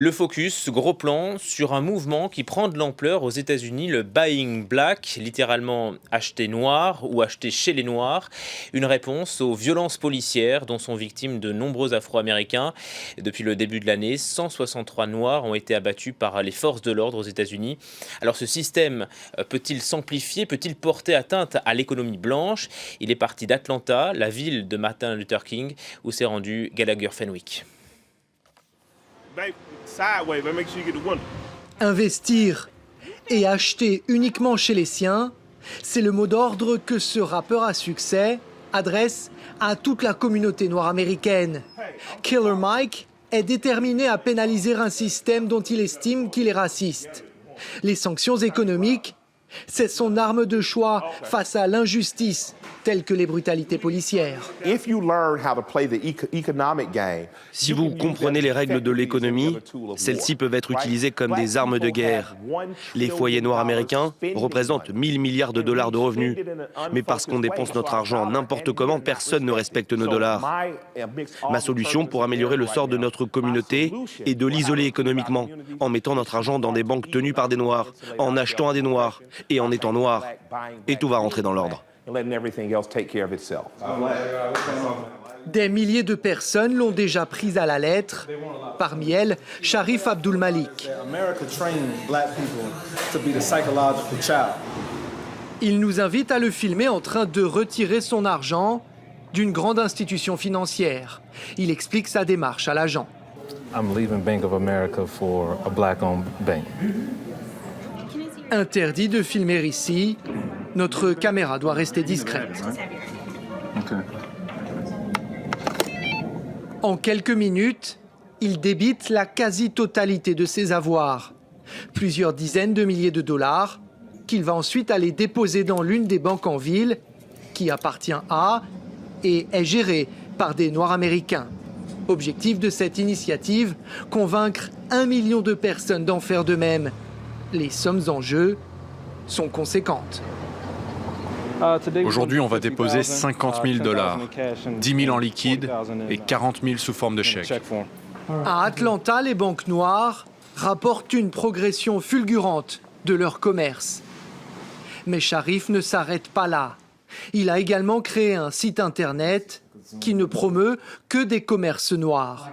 Le focus, gros plan, sur un mouvement qui prend de l'ampleur aux États-Unis, le Buying Black, littéralement acheter noir ou acheter chez les Noirs, une réponse aux violences policières dont sont victimes de nombreux Afro-Américains. Depuis le début de l'année, 163 Noirs ont été abattus par les forces de l'ordre aux États-Unis. Alors ce système peut-il s'amplifier, peut-il porter atteinte à l'économie blanche? Il est parti d'Atlanta, la ville de Martin Luther King, où s'est rendu Gallagher Fenwick. Investir et acheter uniquement chez les siens, c'est le mot d'ordre que ce rappeur à succès adresse à toute la communauté noire américaine. Killer Mike est déterminé à pénaliser un système dont il estime qu'il est raciste. Les sanctions économiques, c'est son arme de choix face à l'injustice, telle que les brutalités policières. Si vous comprenez les règles de l'économie, celles-ci peuvent être utilisées comme des armes de guerre. Les foyers noirs américains représentent 1000 milliards de dollars de revenus. Mais parce qu'on dépense notre argent n'importe comment, personne ne respecte nos dollars. Ma solution pour améliorer le sort de notre communauté est de l'isoler économiquement, en mettant notre argent dans des banques tenues par des Noirs, en achetant à des Noirs et en étant Noirs. Et tout va rentrer dans l'ordre. Des milliers de personnes l'ont déjà prise à la lettre, parmi elles Sharif Abdul-Malik. Il nous invite à le filmer en train de retirer son argent d'une grande institution financière. Il explique sa démarche à l'agent. Interdit de filmer ici, notre caméra doit rester discrète. En quelques minutes, il débite la quasi-totalité de ses avoirs, plusieurs dizaines de milliers de dollars, qu'il va ensuite aller déposer dans l'une des banques en ville, qui appartient à et est gérée par des Noirs américains. Objectif de cette initiative, convaincre 1 million de personnes d'en faire de même. Les sommes en jeu sont conséquentes. Aujourd'hui, on va déposer 50 000 dollars, 10 000 en liquide et 40 000 sous forme de chèque. À Atlanta, les banques noires rapportent une progression fulgurante de leur commerce. Mais Sharif ne s'arrête pas là. Il a également créé un site internet qui ne promeut que des commerces noirs.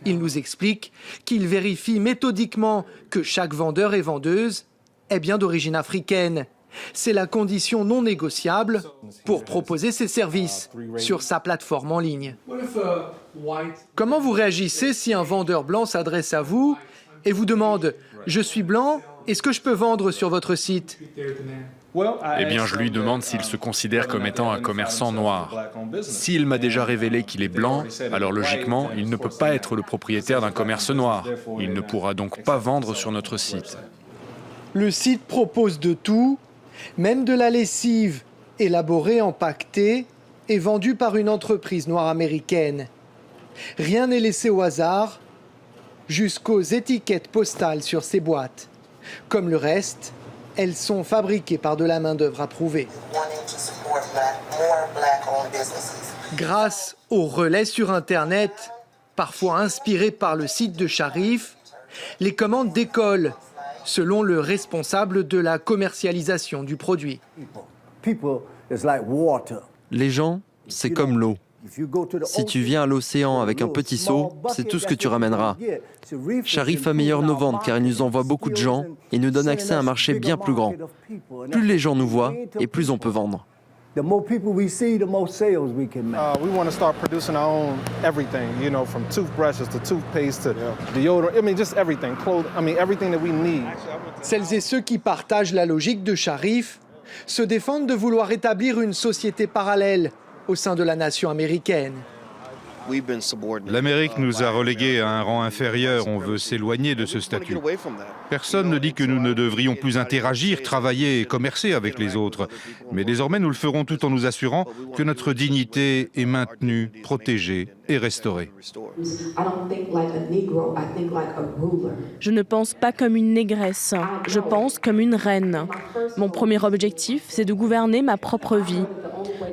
Il nous explique qu'il vérifie méthodiquement que chaque vendeur et vendeuse est bien d'origine africaine. C'est la condition non négociable pour proposer ses services sur sa plateforme en ligne. Comment vous réagissez si un vendeur blanc s'adresse à vous et vous demande « Je suis blanc, est-ce que je peux vendre sur votre site ?» Eh bien, je lui demande s'il se considère comme étant un commerçant noir. S'il m'a déjà révélé qu'il est blanc, alors logiquement, il ne peut pas être le propriétaire d'un commerce noir. Il ne pourra donc pas vendre sur notre site. Le site propose de tout, même de la lessive élaborée en paqueté et vendue par une entreprise noire américaine. Rien n'est laissé au hasard, jusqu'aux étiquettes postales sur ces boîtes. Comme le reste, elles sont fabriquées par de la main-d'œuvre approuvée. Grâce aux relais sur Internet, parfois inspirés par le site de Sharif, les commandes décollent, selon le responsable de la commercialisation du produit. Les gens, c'est comme l'eau. Si tu viens à l'océan avec un petit seau, c'est tout ce que tu ramèneras. Sharif améliore nos ventes car il nous envoie beaucoup de gens et nous donne accès à un marché bien plus grand. Plus les gens nous voient et plus on peut vendre. We want to start producing our own everything, you know, from toothbrushes to toothpaste to deodorant. I mean, just everything, clothes. I mean, everything that we need. Celles et ceux qui partagent la logique de Sharif se défendent de vouloir établir une société parallèle au sein de la nation américaine. L'Amérique nous a relégués à un rang inférieur, on veut s'éloigner de ce statut. Personne ne dit que nous ne devrions plus interagir, travailler et commercer avec les autres. Mais désormais, nous le ferons tout en nous assurant que notre dignité est maintenue, protégée et restaurée. Je ne pense pas comme une négresse, je pense comme une reine. Mon premier objectif, c'est de gouverner ma propre vie.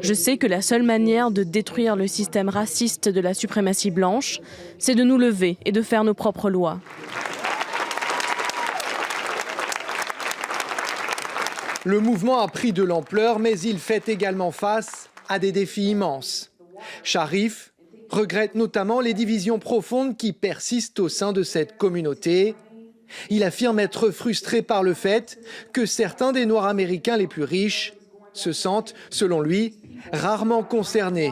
Je sais que la seule manière de détruire le système raciste de la suprématie blanche, c'est de nous lever et de faire nos propres lois. Le mouvement a pris de l'ampleur, mais il fait également face à des défis immenses. Sharif regrette notamment les divisions profondes qui persistent au sein de cette communauté. Il affirme être frustré par le fait que certains des Noirs américains les plus riches se sentent, selon lui, rarement concernés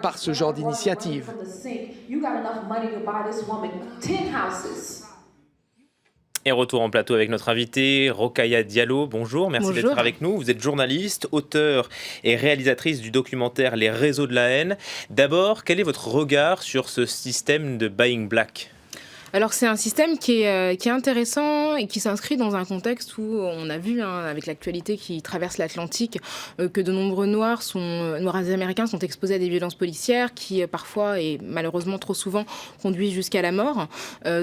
par ce genre d'initiative. Et retour en plateau avec notre invitée, Rokhaya Diallo. Bonjour, merci d'être avec nous. Vous êtes journaliste, auteure et réalisatrice du documentaire Les réseaux de la haine. D'abord, quel est votre regard sur ce système de Buying Black ? Alors c'est un système qui est intéressant et qui s'inscrit dans un contexte où on a vu, avec l'actualité qui traverse l'Atlantique, que de nombreux Noirs américains sont exposés à des violences policières qui parfois et malheureusement trop souvent conduisent jusqu'à la mort.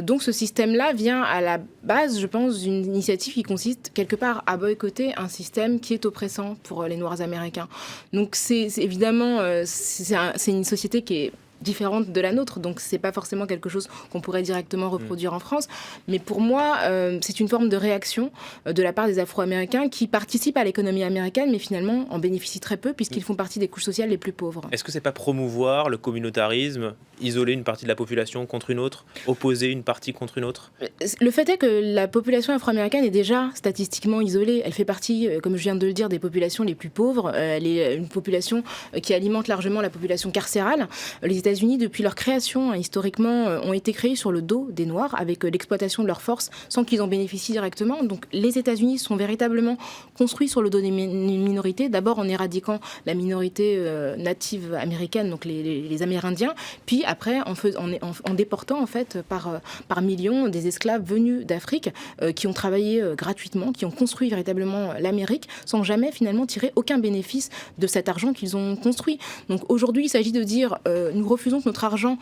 Donc ce système-là vient à la base, je pense, d'une initiative qui consiste quelque part à boycotter un système qui est oppressant pour les Noirs américains. Donc c'est évidemment c'est une société qui est différente de la nôtre, donc c'est pas forcément quelque chose qu'on pourrait directement reproduire en France, mais pour moi c'est une forme de réaction de la part des Afro-Américains qui participent à l'économie américaine mais finalement en bénéficient très peu puisqu'ils font partie des couches sociales les plus pauvres. Est-ce que c'est pas promouvoir le communautarisme, isoler une partie de la population contre une autre, opposer une partie contre une autre ? Le fait est que la population afro-américaine est déjà statistiquement isolée, elle fait partie, comme je viens de le dire, des populations les plus pauvres, elle est une population qui alimente largement la population carcérale. Les États-Unis, depuis leur création, historiquement, ont été créés sur le dos des Noirs, avec l'exploitation de leurs forces, sans qu'ils en bénéficient directement. Donc les États-Unis sont véritablement construits sur le dos des minorités, d'abord en éradiquant la minorité native américaine, donc les Amérindiens, puis après en déportant en fait par millions des esclaves venus d'Afrique qui ont travaillé gratuitement, qui ont construit véritablement l'Amérique, sans jamais finalement tirer aucun bénéfice de cet argent qu'ils ont construit. Donc aujourd'hui, il s'agit de dire nous refusons que notre argent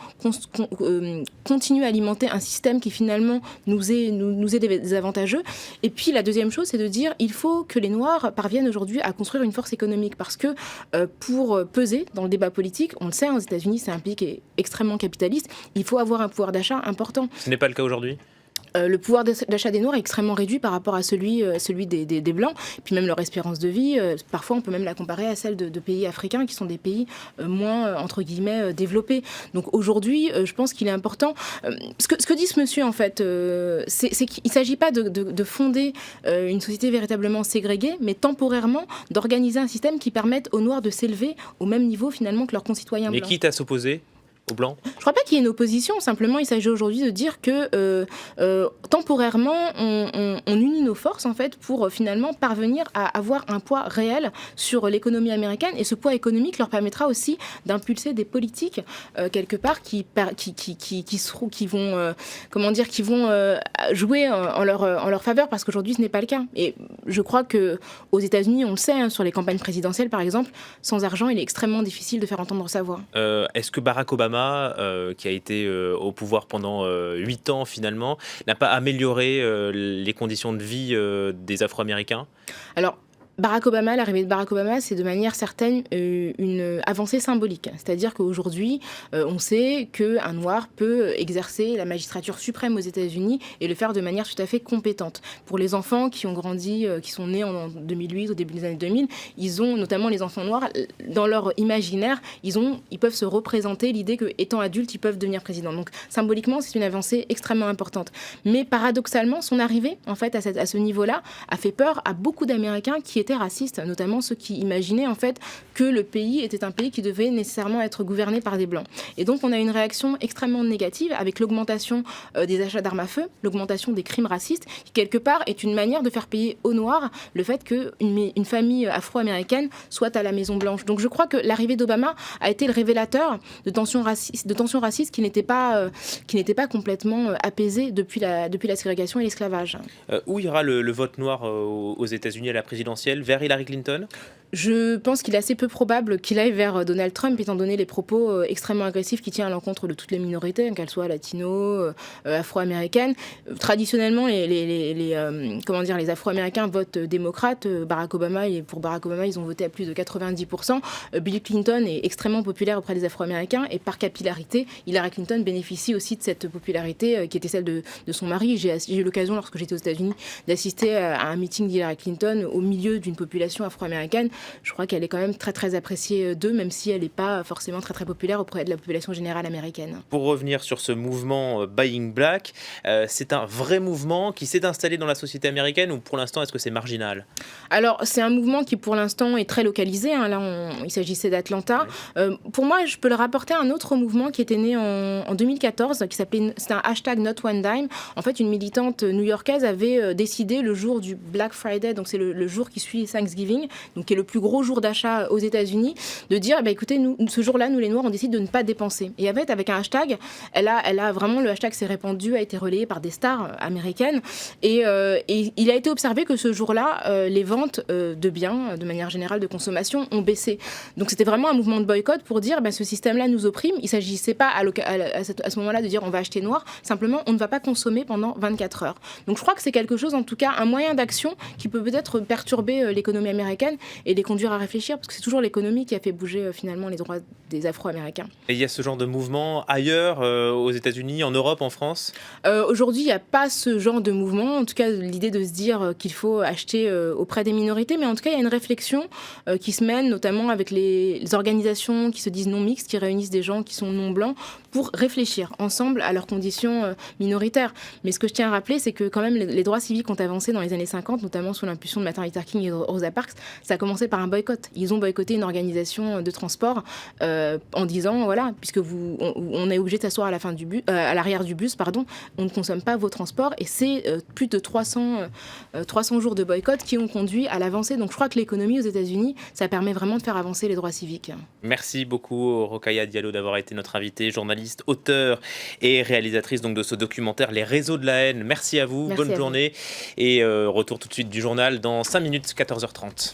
continue à alimenter un système qui finalement nous est désavantageux. Et puis la deuxième chose, c'est de dire il faut que les Noirs parviennent aujourd'hui à construire une force économique parce que pour peser dans le débat politique, on le sait, aux États-Unis, c'est un pays qui est extrêmement capitaliste, il faut avoir un pouvoir d'achat important. Ce n'est pas le cas aujourd'hui ? Le pouvoir d'achat des Noirs est extrêmement réduit par rapport à celui des Blancs. Puis même leur espérance de vie, parfois on peut même la comparer à celle de pays africains qui sont des pays moins, entre guillemets, développés. Donc aujourd'hui, je pense qu'il est important... Ce que dit ce monsieur, en fait, c'est qu'il ne s'agit pas de fonder une société véritablement ségrégée, mais temporairement d'organiser un système qui permette aux Noirs de s'élever au même niveau, finalement, que leurs concitoyens blancs. Mais quitte à s'opposer aux Blancs ? Je ne crois pas qu'il y ait une opposition, simplement il s'agit aujourd'hui de dire que temporairement on unit nos forces en fait pour finalement parvenir à avoir un poids réel sur l'économie américaine et ce poids économique leur permettra aussi d'impulser des politiques quelque part qui vont jouer en leur faveur parce qu'aujourd'hui ce n'est pas le cas. Et je crois que aux États-Unis on le sait sur les campagnes présidentielles par exemple, sans argent il est extrêmement difficile de faire entendre sa voix. Est-ce que Barack Obama, qui a été au pouvoir pendant 8 ans finalement, n'a pas amélioré les conditions de vie des Afro-Américains ? Alors, l'arrivée de Barack Obama, c'est de manière certaine une avancée symbolique. C'est-à-dire qu'aujourd'hui, on sait qu'un noir peut exercer la magistrature suprême aux États-Unis et le faire de manière tout à fait compétente. Pour les enfants qui ont grandi, qui sont nés en 2008, au début des années 2000, ils ont, notamment les enfants noirs, dans leur imaginaire, ils peuvent se représenter l'idée qu'étant adultes, ils peuvent devenir présidents. Donc symboliquement, c'est une avancée extrêmement importante. Mais paradoxalement, son arrivée, en fait, à ce niveau-là, a fait peur à beaucoup d'Américains qui étaient racistes, notamment ceux qui imaginaient en fait que le pays était un pays qui devait nécessairement être gouverné par des Blancs. Et donc on a une réaction extrêmement négative avec l'augmentation des achats d'armes à feu, l'augmentation des crimes racistes, qui quelque part est une manière de faire payer aux Noirs le fait qu'une famille afro-américaine soit à la Maison Blanche. Donc je crois que l'arrivée d'Obama a été le révélateur de tensions racistes qui n'étaient pas complètement apaisées depuis la ségrégation et l'esclavage. Où ira le vote noir aux États-Unis à la présidentielle ? présidentielle vers Hillary Clinton ? Je pense qu'il est assez peu probable qu'il aille vers Donald Trump, étant donné les propos extrêmement agressifs qu'il tient à l'encontre de toutes les minorités, qu'elles soient latino, afro-américaines. Traditionnellement, les afro-américains votent démocrate. Pour Barack Obama, ils ont voté à plus de 90%. Bill Clinton est extrêmement populaire auprès des afro-américains et par capillarité, Hillary Clinton bénéficie aussi de cette popularité qui était celle de son mari. J'ai eu l'occasion, lorsque j'étais aux États-Unis, d'assister à un meeting d'Hillary Clinton au milieu d'une population afro-américaine. Je crois qu'elle est quand même très très appréciée d'eux, même si elle n'est pas forcément très très populaire auprès de la population générale américaine. Pour revenir sur ce mouvement Buying Black, c'est un vrai mouvement qui s'est installé dans la société américaine ou pour l'instant est-ce que c'est marginal ? Alors c'est un mouvement qui pour l'instant est très localisé, hein. Là il s'agissait d'Atlanta. Pour moi je peux le rapporter à un autre mouvement qui était né en 2014, c'était un hashtag Not One Dime. En fait une militante new-yorkaise avait décidé le jour du Black Friday, donc c'est le jour qui suit Thanksgiving, donc qui est le plus gros jour d'achat aux États-Unis, de dire écoutez, nous, ce jour-là, nous les Noirs, on décide de ne pas dépenser. Et avec un hashtag, elle a vraiment, le hashtag s'est répandu, a été relayé par des stars américaines. Et il a été observé que ce jour-là, les ventes de biens, de manière générale de consommation, ont baissé. Donc c'était vraiment un mouvement de boycott pour dire ce système-là nous opprime. Il ne s'agissait pas à ce moment-là de dire on va acheter noir, simplement on ne va pas consommer pendant 24 heures. Donc je crois que c'est quelque chose, en tout cas, un moyen d'action qui peut peut-être perturber l'économie américaine et les conduire à réfléchir, parce que c'est toujours l'économie qui a fait bouger finalement les droits des Afro-Américains. Et il y a ce genre de mouvement ailleurs, aux États-Unis, en Europe, en France ? Aujourd'hui, il n'y a pas ce genre de mouvement. En tout cas, l'idée de se dire qu'il faut acheter auprès des minorités, mais en tout cas, il y a une réflexion qui se mène, notamment avec les organisations qui se disent non mixtes, qui réunissent des gens qui sont non blancs, pour réfléchir ensemble à leurs conditions minoritaires. Mais ce que je tiens à rappeler, c'est que quand même les droits civiques ont avancé dans les années 50, notamment sous l'impulsion de Martin Luther King et Rosa Parks. Ça a commencé par un boycott. Ils ont boycotté une organisation de transport en disant voilà, puisque on est obligé de s'asseoir à l'arrière du bus, on ne consomme pas vos transports. Et c'est plus de 300 jours de boycott qui ont conduit à l'avancée. Donc je crois que l'économie aux États-Unis, ça permet vraiment de faire avancer les droits civiques. Merci beaucoup Rokhaya Diallo d'avoir été notre invitée, journaliste, auteure et réalisatrice donc de ce documentaire Les réseaux de la haine. Merci à vous, bonne journée et retour tout de suite du journal dans 5 minutes, 14h30.